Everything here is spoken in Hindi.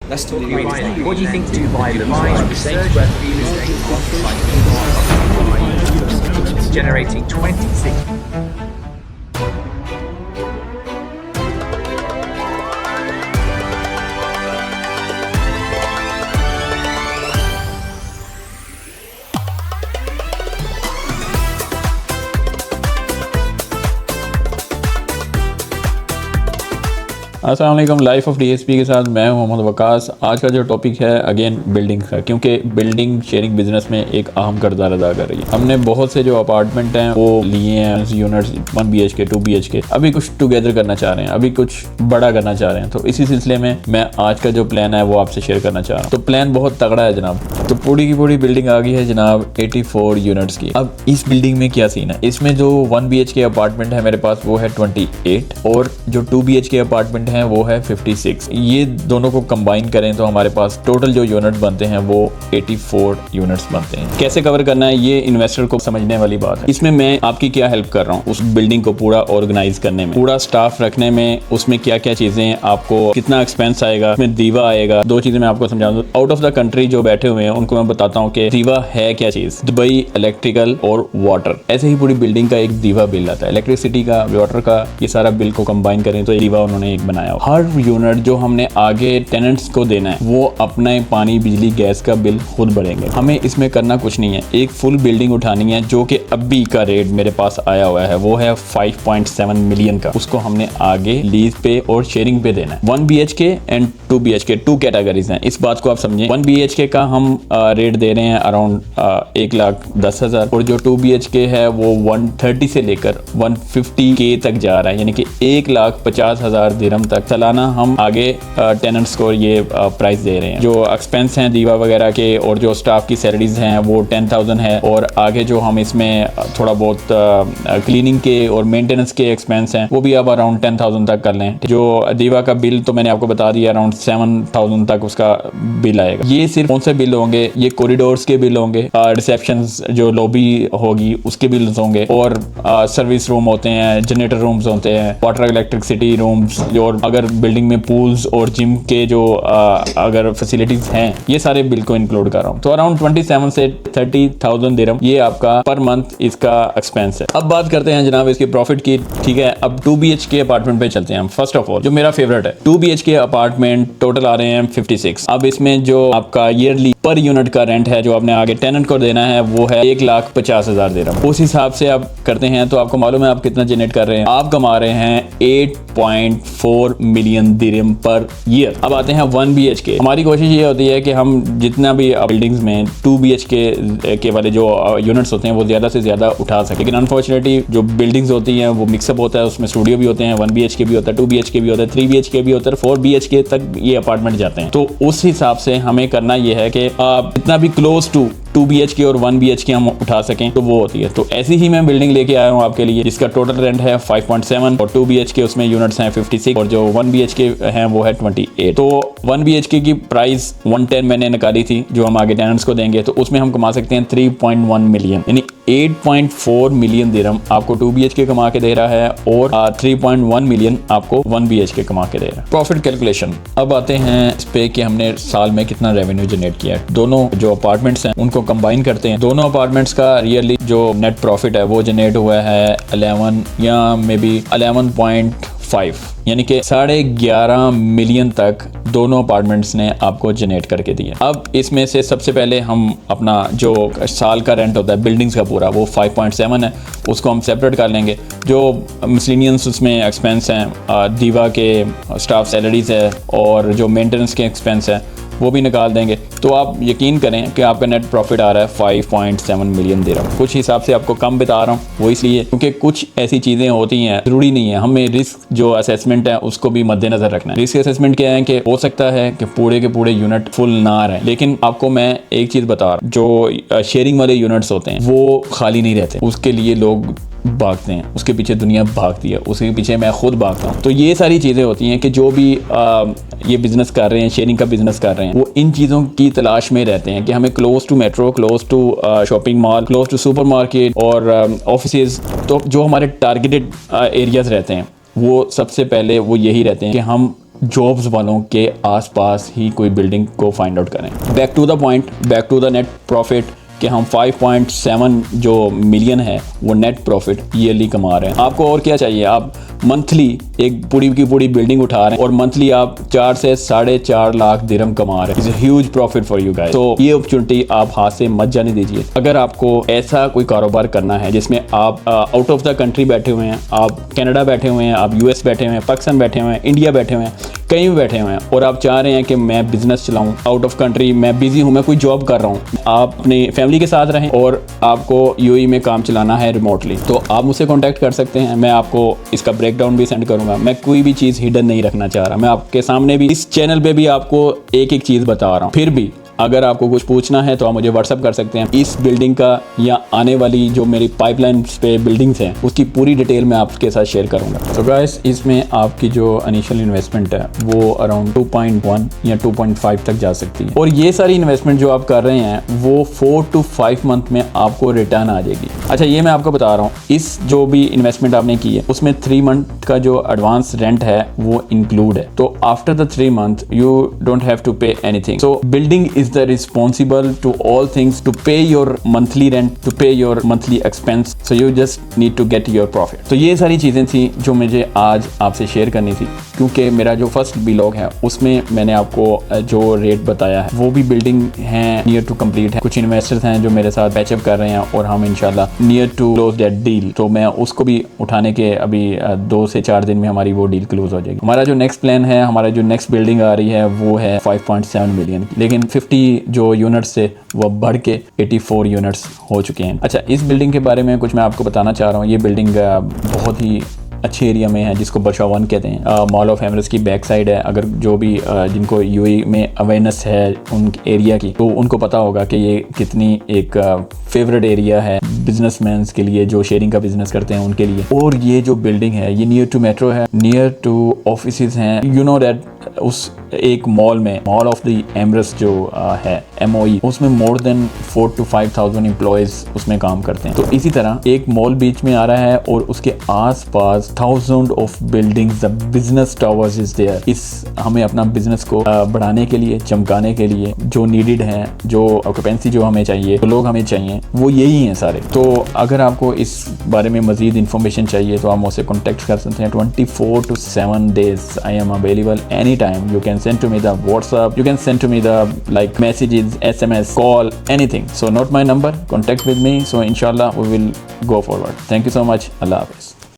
Let's talk about Dubai. What do you think Dubai provides? Research generating 26. अस्सलाम वालेकुम। लाइफ ऑफ डीएसपी के साथ मैं हूं मोहम्मद वकास। आज का जो टॉपिक है अगेन बिल्डिंग का, क्योंकि बिल्डिंग शेयरिंग बिजनेस में एक अहम किरदार अदा कर रही है। हमने बहुत से जो अपार्टमेंट हैं वो लिए हैं, यूनिट्स 1 BHK 2 BHK, अभी कुछ टुगेदर करना चाह रहे हैं, अभी कुछ बड़ा करना चाह रहे हैं। तो इसी सिलसिले में मैं आज का जो प्लान है वो आपसे शेयर करना चाह रहा हूँ। तो प्लान बहुत तगड़ा है जनाब। तो पूरी की पूरी बिल्डिंग आ गई है जनाब 84 यूनिट्स की। अब इस बिल्डिंग में क्या सीन है, इसमें जो 1 BHK अपार्टमेंट है मेरे पास वो है 28 और जो 2 BHK अपार्टमेंट है वो है 56। ये दोनों को कंबाइन करें तो हमारे पास टोटल जो यूनिट बनते हैं वो 84 यूनिट्स बनते हैं। कैसे कवर करना है ये इन्वेस्टर को समझने वाली बात है। इसमें मैं आपकी क्या हेल्प कर रहा हूँ, उस बिल्डिंग को पूरा ऑर्गेनाइज करने में, पूरा स्टाफ रखने में, उसमें क्या क्या चीजें आपको, कितना एक्सपेंस आएगा, उसमें दीवा आएगा। दो चीजें मैं आपको समझा दूँ। आउट ऑफ द कंट्री जो बैठे हुए हैं उनको मैं बताता हूँ कि दीवा है क्या चीज। दुबई इलेक्ट्रिकल और वाटर, ऐसे ही पूरी बिल्डिंग का एक दीवा बिल आता है। इलेक्ट्रिसिटी का, वाटर का, ये सारा बिल को कंबाइन करें तो दीवा उन्होंने एक बनाया। हर यूनिट जो हमने आगे टेनेंट्स को देना है वो अपने पानी, बिजली, गैस का बिल खुद भरेंगे। हमें इसमें करना कुछ नहीं है। एक फुल बिल्डिंग उठानी है जो कि अभी का रेट मेरे पास आया हुआ है वो है 5.7 मिलियन का। उसको हमने आगे लीज पे और शेयरिंग पे देना है। 1 BHK एंड 2 BHK 2 कैटेगरीज हैं, इस बात को आप समझें। 1 BHK का हम रेट दे रहे हैं अराउंड 1,10,000 और जो 2 BHK है वो 130 से लेकर 150K तक जा रहा है, यानी कि 1,50,000 दिरहम तक सालाना हम आगे टेनेंट्स को ये प्राइस दे रहे हैं। जो एक्सपेंस हैं दीवा वगैरह के और जो स्टाफ की सैलरीज हैं वो 10,000 है और आगे जो हम इसमें थोड़ा बहुत क्लीनिंग के और मेंटेनेंस के एक्सपेंस हैं वो भी अब अराउंड 10,000 तक कर लें। जो दीवा का बिल तो मैंने आपको बता दिया, अराउंड 7,000 तक उसका बिल आएगा। ये सिर्फ कौन से बिल होंगे, ये कॉरिडोर्स के बिल होंगे, रिसेप्शन जो लॉबी होगी उसके बिल्स होंगे और सर्विस रूम होते हैं, जनरेटर रूम्स होते हैं, वाटर इलेक्ट्रिसिटी रूम्स, और अगर बिल्डिंग में पूल्स और जिम के जो अगर फैसिलिटीज हैं ये सारे बिल को इंक्लूड कर रहा हूँ। तो अराउंड 27 से 30,000 दिरहम ये आपका पर मंथ इसका एक्सपेंस है। अब बात करते हैं जनाब इसके प्रॉफिट की। ठीक है, अब 2 BHK अपार्टमेंट पे चलते हैं। फर्स्ट ऑफ ऑल जो मेरा फेवरेट है 2 BHK अपार्टमेंट, टोटल आ रहे हैं 56। अब इसमें जो आपका ईयरली पर यूनिट का रेंट है जो आपने आगे टेनेंट को देना है वो है 1,50,000 दिरहम। उस हिसाब से आप करते हैं तो आपको मालूम है आप कितना जनरेट कर रहे हैं। आप कमा रहे हैं 8.4 मिलियन दिरहम पर ईयर। अब आते हैं 1 BHK। हमारी कोशिश ये होती है कि हम जितना भी बिल्डिंग्स में 2 BHK के वाले जो यूनिट्स होते हैं वो ज़्यादा से ज़्यादा उठा सके, लेकिन अनफॉर्चुनेटली जो बिल्डिंग्स होती हैं वो मिक्सअप होता है, उसमें स्टूडियो भी होते हैं, 1 BHK भी होता है, 2 BHK भी होता है, 3 BHK भी होता है, 4 BHK तक ये अपार्टमेंट जाते हैं। तो उस हिसाब से हमें करना ये है कि आप जितना भी क्लोज टू 2 BHK और 1 BHK हम उठा सकें तो वो होती है। तो ऐसी ही मैं बिल्डिंग लेके आया हूँ आपके लिए जिसका टोटल रेंट है 5.7 और 2 BHK उसमें यूनिट्स हैं 56 और जो 1 BHK हैं वो है 28। तो 1 BHK की प्राइस 110 मैंने निकाली थी जो हम आगे टेनेंट्स को देंगे, तो उसमें हम कमा सकते हैं 3.1 मिलियन, यानी 8.4 मिलियन दिरहम आपको 2 BHK कमा के दे रहा है और 3.1 मिलियन आपको 1 BHK कमा के दे रहा है। प्रॉफिट कैलकुलेशन अब आते हैं इस पे कि हमने साल में कितना रेवेन्यू जनरेट किया है। दोनों जो अपार्टमेंट्स हैं उनको कंबाइन करते हैं। दोनों अपार्टमेंट्स का रियली जो नेट प्रॉफिट है वो जनरेट हुआ है 11 या मे बी 11.5, यानी कि 11.5 मिलियन तक दोनों अपार्टमेंट्स ने आपको जनरेट करके दिया। अब इसमें से सबसे पहले हम अपना जो साल का रेंट होता है बिल्डिंग्स का पूरा वो 5.7 है, उसको हम सेपरेट कर लेंगे। जो मिसलेनियस उसमें एक्सपेंस हैं, दीवा के स्टाफ सैलरीज है और जो मेंटेनेंस के एक्सपेंस है वो भी निकाल देंगे। तो आप यकीन करें कि आपका नेट प्रॉफिट आ रहा है 5.7 मिलियन दिरहम। कुछ हिसाब से आपको कम बता रहा हूँ वो इसलिए क्योंकि कुछ ऐसी चीज़ें होती हैं, ज़रूरी नहीं है। हमें रिस्क जो असेसमेंट है उसको भी मद्देनजर रखना है। रिस्क असेसमेंट क्या है कि हो सकता है कि पूरे के पूरे यूनिट फुल ना आ रहे हैं, लेकिन आपको मैं एक चीज़ बता रहा हूँ, जो शेयरिंग वाले यूनिट्स होते हैं वो खाली नहीं रहते, उसके लिए लोग भागते हैं, उसके पीछे दुनिया भागती है, उसके पीछे मैं खुद भागता हूँ। तो ये सारी चीज़ें होती हैं कि जो भी ये बिजनेस कर रहे हैं, शेयरिंग का बिजनेस कर रहे हैं, वो इन चीज़ों की तलाश में रहते हैं कि हमें close to metro, close to shopping mall, close to super market और ऑफिसेज, तो जो हमारे टारगेटेड एरियाज रहते हैं वो सबसे पहले वो यही रहते हैं कि हम जॉब्स वालों के आसपास ही कोई बिल्डिंग को फाइंड आउट करें। Back to the point, back to the net profit कि हम 5.7 जो मिलियन है वो नेट प्रॉफिट ईयरली कमा रहे हैं। आपको और क्या चाहिए? आप मंथली एक पूरी की पूरी बिल्डिंग उठा रहे हैं और मंथली आप 4 से 4.5 लाख दिरहम कमा रहे हैं। It's a huge profit for you guys. तो ये अपॉर्चुनिटी आप हाथ से मत जाने दीजिए। अगर आपको ऐसा कोई कारोबार करना है जिसमें आप आउट ऑफ द कंट्री बैठे हुए हैं, आप कनाडा बैठे हुए हैं, आप यूएस बैठे हुए हैं, पाकिस्तान बैठे हुए हैं, इंडिया बैठे हुए हैं, कहीं भी बैठे हुए हैं और आप चाह रहे हैं कि मैं बिजनेस चलाऊं आउट ऑफ कंट्री, मैं बिजी हूं, मैं कोई जॉब कर रहा हूं, आप अपनी फैमिली के साथ रहें और आपको यूएई में काम चलाना है रिमोटली, तो आप मुझसे कांटेक्ट कर सकते हैं। मैं आपको इसका ब्रेकडाउन भी सेंड करूंगा। मैं कोई भी चीज़ हिडन नहीं रखना चाह रहा। मैं आपके सामने भी इस चैनल पे भी आपको एक एक चीज़ बता रहा हूँ। फिर भी अगर आपको कुछ पूछना है तो आप मुझे व्हाट्सअप कर सकते हैं। इस बिल्डिंग का या आने वाली जो मेरी पाइपलाइन पे बिल्डिंग्स हैं उसकी पूरी डिटेल मैं आपके साथ शेयर करूंगा। तो गाइस, इसमें आपकी जो इनिशियल इन्वेस्टमेंट है वो अराउंड 2.1 या 2.5 तक जा सकती है और ये सारी इन्वेस्टमेंट जो आप कर रहे हैं वो 4 to 5 मंथ में आपको रिटर्न आ जाएगी। अच्छा, ये मैं आपको बता रहा हूँ, इस जो भी इन्वेस्टमेंट आपने की है उसमें 3 मंथ का जो एडवांस रेंट है वो इंक्लूड है। तो after the 3 month you don't have to pay anything. So building is the responsible to all things to pay your monthly rent, to pay your monthly expense, so you just need to get your profit। तो ये सारी चीज़ें थी जो मुझे आज आपसे शेयर करनी थी, क्योंकि मेरा जो फर्स्ट व्लॉग है उसमें मैंने आपको जो रेट बताया है वो भी बिल्डिंग है नियर टू कंप्लीट है। कुछ इन्वेस्टर्स हैं जो मेरे साथ पैचअप कर रहे हैं और हम इंशाल्लाह near to close that deal. तो मैं उसको भी उठाने के अभी 2 से 4 दिन में हमारी वो डील क्लोज हो जाएगी। हमारा जो नेक्स्ट प्लान है, हमारा जो नेक्स्ट बिल्डिंग आ रही है वो है 5.7 मिलियन की, लेकिन 50 जो यूनिट्स थे वो बढ़ के 84 यूनिट्स हो चुके हैं। अच्छा, इस बिल्डिंग के बारे में कुछ मैं आपको बताना चाह रहा हूँ। ये बिल्डिंग बहुत ही अच्छे एरिया में है जिसको बर्शा 1 कहते हैं। मॉल ऑफ एमरेट्स की बैक साइड है। अगर जो भी जिनको यूएई में अवेयरनेस है उन एरिया की, तो उनको पता होगा कि ये कितनी एक फेवरेट एरिया है बिजनेसमैन के लिए, जो शेयरिंग का बिजनेस करते हैं उनके लिए। और ये जो बिल्डिंग है ये नियर टू मेट्रो है, नियर टू ऑफिसेज हैं। यू नो दैट उस एक मॉल में, मॉल ऑफ द एमरेट्स जो है MOE, उसमें मोर देन 4 to 5,000 एम्प्लॉयज उसमें काम करते हैं। तो इसी तरह एक मॉल बीच में आ रहा है और उसके आसपास 1000 of buildings, the business towers is there. इस हमें अपना बिजनेस को बढ़ाने के लिए, चमकाने के लिए जो नीडेड है, जो ऑक्यूपेंसी जो हमें चाहिए, जो लोग हमें चाहिए, वो यही हैं सारे। तो अगर आपको इस बारे में मजीद इन्फॉर्मेशन चाहिए तो आप मुझसे कॉन्टेक्ट कर सकते हैं। 24 to 7 days I am available any time. You can send to me the WhatsApp, you can send to me the like messages, SMS, call, anything. So note my number, contact with me. So inshallah we will go forward. Thank you so much. Allah Hafiz.